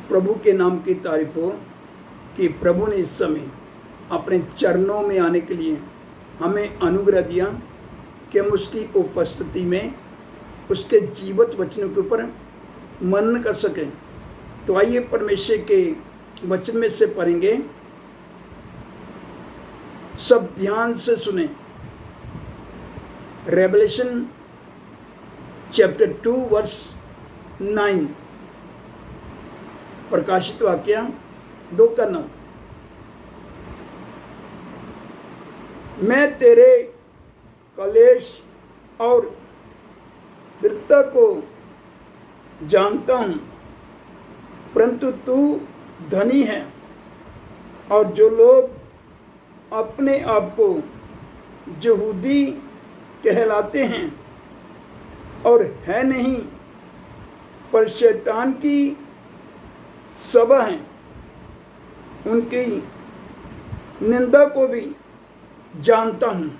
प्रभु के नाम की तारीफ हो कि प्रभु ने इस समय अपने चरणों में आने के लिए हमें अनुग्रह दिया कि हम उसकी उपस्थिति में उसके जीवित वचनों के ऊपर मनन कर सकें। तो आइए परमेश्वर के वचन में से पढ़ेंगे, सब ध्यान से सुने। रेवलेशन चैप्टर 2 वर्स 9, प्रकाशित वाक्य 2:9। मैं तेरे कलेश और दृढ़ता को जानता हूँ, परंतु तू धनी है, और जो लोग अपने आप को यहूदी कहलाते हैं और है नहीं, पर शैतान की सभा हैं, उनकी निंदा को भी जानता हूँ।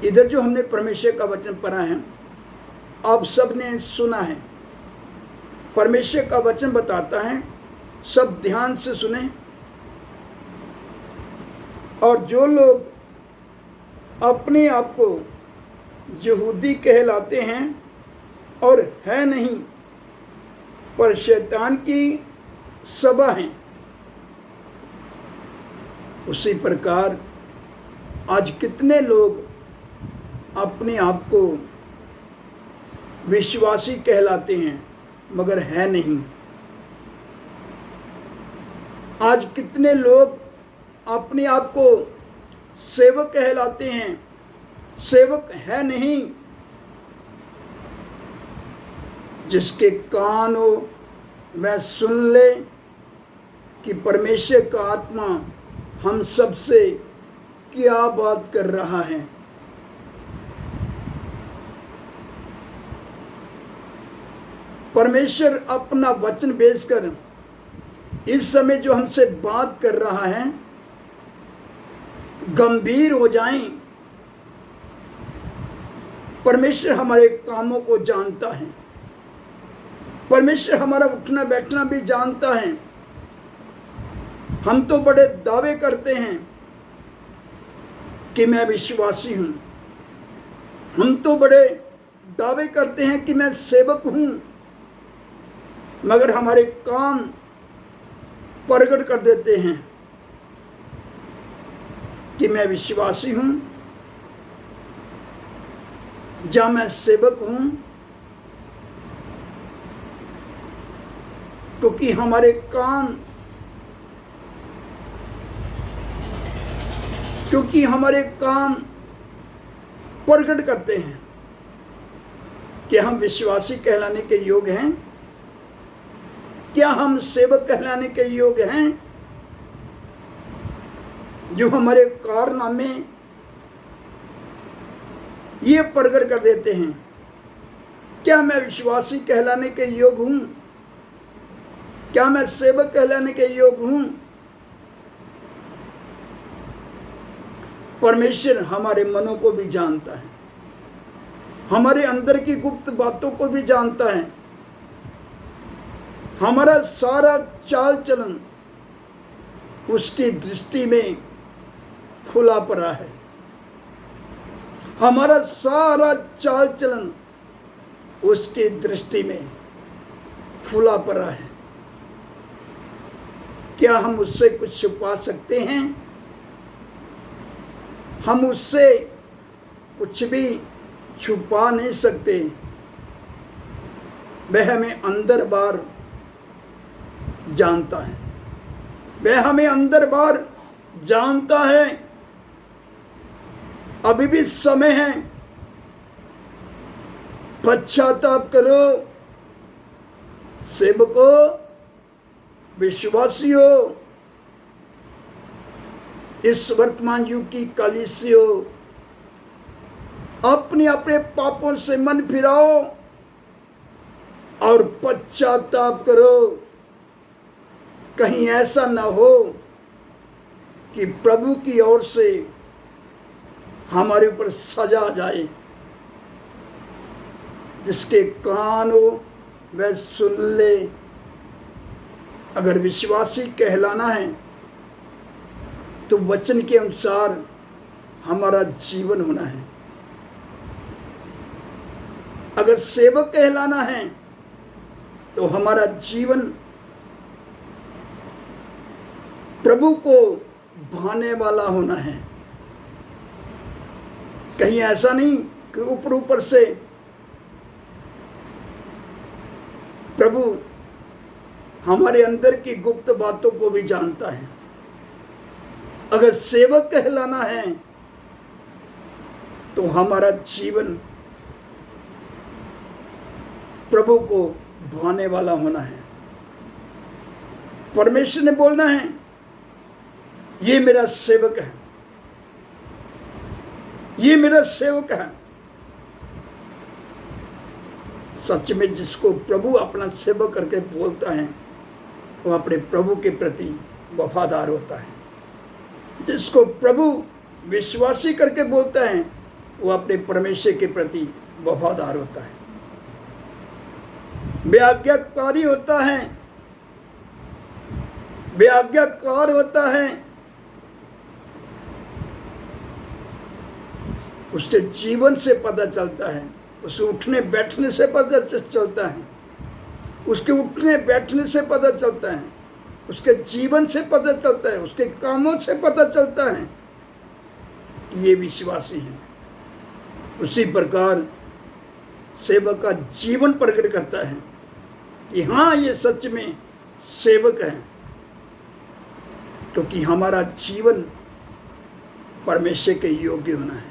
इधर जो हमने परमेश्वर का वचन पढ़ा है, आप सब ने सुना है। परमेश्वर का वचन बताता है, सब ध्यान से सुने। और जो लोग अपने आप को यहूदी कहलाते हैं और है नहीं, पर शैतान की सभा हैं, उसी प्रकार आज कितने लोग अपने आप को विश्वासी कहलाते हैं मगर है नहीं। आज कितने लोग अपने आप को सेवक कहलाते हैं, सेवक है नहीं। जिसके कान हो वह सुन ले कि परमेश्वर का आत्मा हम सब से क्या बात कर रहा है। परमेश्वर अपना वचन भेजकर इस समय जो हमसे बात कर रहा है, गंभीर हो जाएं। परमेश्वर हमारे कामों को जानता है, परमेश्वर हमारा उठना बैठना भी जानता है। हम तो बड़े दावे करते हैं कि मैं विश्वासी हूं, हम तो बड़े दावे करते हैं कि मैं सेवक हूं, मगर हमारे काम प्रकट कर देते हैं कि मैं विश्वासी हूं या मैं सेवक हूं, क्योंकि हमारे काम प्रकट करते हैं कि हम विश्वासी कहलाने के योग्य हैं, क्या हम सेवक कहलाने के योग्य हैं। जो हमारे कारनामे ये प्रकट कर देते हैं, क्या मैं विश्वासी कहलाने के योग्य हूं, क्या मैं सेवक कहलाने के योग्य हूं। परमेश्वर हमारे मनों को भी जानता है, हमारे अंदर की गुप्त बातों को भी जानता है। हमारा सारा चाल चलन उसकी दृष्टि में खुला पड़ा है। हमारा सारा चाल चलन उसकी दृष्टि में खुला पड़ा है। क्या हम उससे कुछ छुपा सकते हैं? हम उससे कुछ भी छुपा नहीं सकते। वह हमें अंदर बाहर जानता है, वह हमें अंदर बाहर जानता है। अभी भी समय है, पश्चाताप करो सेवकों, विश्वासियों, इस वर्तमान युग की कलीसियों, अपने अपने पापों से मन फिराओ और पश्चाताप करो। कहीं ऐसा न हो कि प्रभु की ओर से हमारे ऊपर सजा जाए। जिसके कान हो वह सुन ले अगर विश्वासी कहलाना है तो वचन के अनुसार हमारा जीवन होना है। अगर सेवक कहलाना है तो हमारा जीवन प्रभु को भाने वाला होना है। कहीं ऐसा नहीं कि ऊपर ऊपर से प्रभु हमारे अंदर की गुप्त बातों को भी जानता है। अगर सेवक कहलाना है तो हमारा जीवन प्रभु को भाने वाला होना है। परमेश्वर ने बोलना है, ये मेरा सेवक है, ये मेरा सेवक है। सच में जिसको प्रभु अपना सेवक करके बोलता है वो अपने प्रभु के प्रति वफादार होता है। जिसको प्रभु विश्वासी करके बोलता है वो अपने परमेश्वर के प्रति वफादार होता है, बेआज्ञाकारी होता है, बेआज्ञाकार होता है। उसके जीवन से पता चलता है, उसके उठने बैठने से पता चलता है, उसके उठने बैठने से पता चलता है, उसके जीवन से पता चलता है, उसके कामों से पता चलता है कि ये विश्वासी है। उसी प्रकार सेवक का जीवन प्रकट करता है कि हाँ, ये सच में सेवक है, क्योंकि हमारा जीवन परमेश्वर के योग्य होना है।